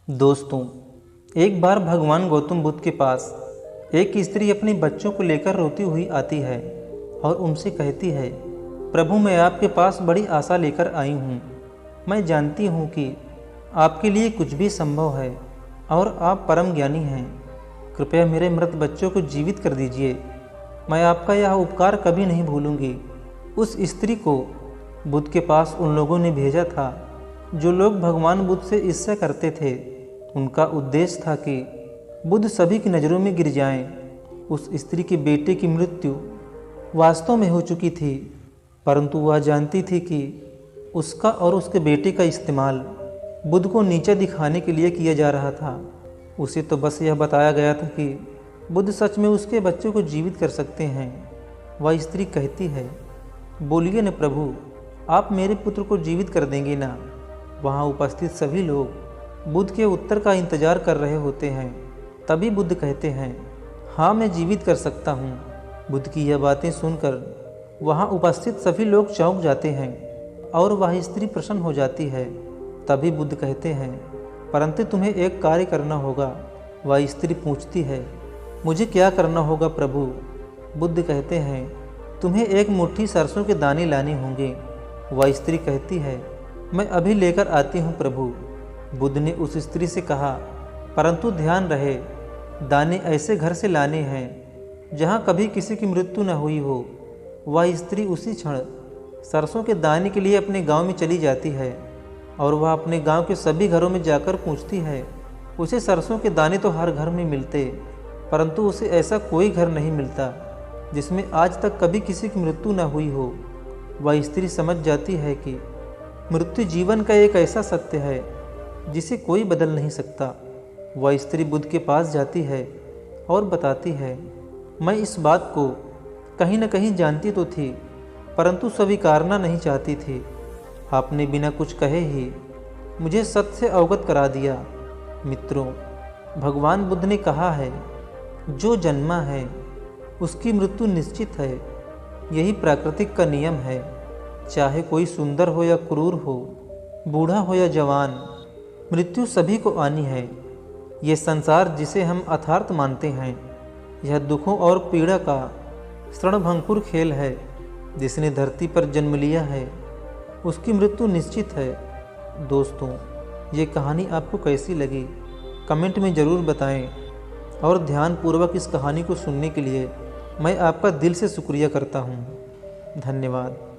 दोस्तों, एक बार भगवान गौतम बुद्ध के पास एक स्त्री अपने बच्चों को लेकर रोती हुई आती है और उनसे कहती है, प्रभु, मैं आपके पास बड़ी आशा लेकर आई हूँ। मैं जानती हूँ कि आपके लिए कुछ भी संभव है और आप परम ज्ञानी हैं। कृपया मेरे मृत बच्चों को जीवित कर दीजिए। मैं आपका यह उपकार कभी नहीं भूलूंगी। उस स्त्री को बुद्ध के पास उन लोगों ने भेजा था जो लोग भगवान बुद्ध से ईर्ष्या करते थे। उनका उद्देश्य था कि बुद्ध सभी की नज़रों में गिर जाएं। उस स्त्री के बेटे की मृत्यु वास्तव में हो चुकी थी, परंतु वह जानती थी कि उसका और उसके बेटे का इस्तेमाल बुद्ध को नीचा दिखाने के लिए किया जा रहा था। उसे तो बस यह बताया गया था कि बुद्ध सच में उसके बच्चों को जीवित कर सकते हैं। वह स्त्री कहती है, बोलिए न प्रभु, आप मेरे पुत्र को जीवित कर देंगे ना। वहाँ उपस्थित सभी लोग बुद्ध के उत्तर का इंतजार कर रहे होते हैं। तभी बुद्ध कहते हैं, हाँ, मैं जीवित कर सकता हूँ। बुद्ध की यह बातें सुनकर वहाँ उपस्थित सभी लोग चौंक जाते हैं और वह स्त्री प्रसन्न हो जाती है। तभी बुद्ध कहते हैं, परंतु तुम्हें एक कार्य करना होगा। वह स्त्री पूछती है, मुझे क्या करना होगा प्रभु? बुद्ध कहते हैं, तुम्हें एक मुट्ठी सरसों के दाने लाने होंगे। वह स्त्री कहती है, मैं अभी लेकर आती हूँ प्रभु। बुद्ध ने उस स्त्री से कहा, परंतु ध्यान रहे, दाने ऐसे घर से लाने हैं जहाँ कभी किसी की मृत्यु न हुई हो। वह स्त्री उसी क्षण सरसों के दाने के लिए अपने गांव में चली जाती है और वह अपने गांव के सभी घरों में जाकर पूछती है। उसे सरसों के दाने तो हर घर में मिलते, परंतु उसे ऐसा कोई घर नहीं मिलता जिसमें आज तक कभी किसी की मृत्यु न हुई हो। वह स्त्री समझ जाती है कि मृत्यु जीवन का एक ऐसा सत्य है जिसे कोई बदल नहीं सकता। वह स्त्री बुद्ध के पास जाती है और बताती है, मैं इस बात को कहीं न कहीं जानती तो थी, परंतु स्वीकारना नहीं चाहती थी। आपने बिना कुछ कहे ही मुझे सत्य से अवगत करा दिया। मित्रों, भगवान बुद्ध ने कहा है, जो जन्मा है उसकी मृत्यु निश्चित है। यही प्राकृतिक का नियम है। चाहे कोई सुंदर हो या क्रूर हो, बूढ़ा हो या जवान, मृत्यु सभी को आनी है। ये संसार जिसे हम अथार्थ मानते हैं, यह दुखों और पीड़ा का क्षणभंगुर खेल है। जिसने धरती पर जन्म लिया है उसकी मृत्यु निश्चित है। दोस्तों, ये कहानी आपको कैसी लगी कमेंट में ज़रूर बताएं और ध्यानपूर्वक इस कहानी को सुनने के लिए मैं आपका दिल से शुक्रिया करता हूँ। धन्यवाद।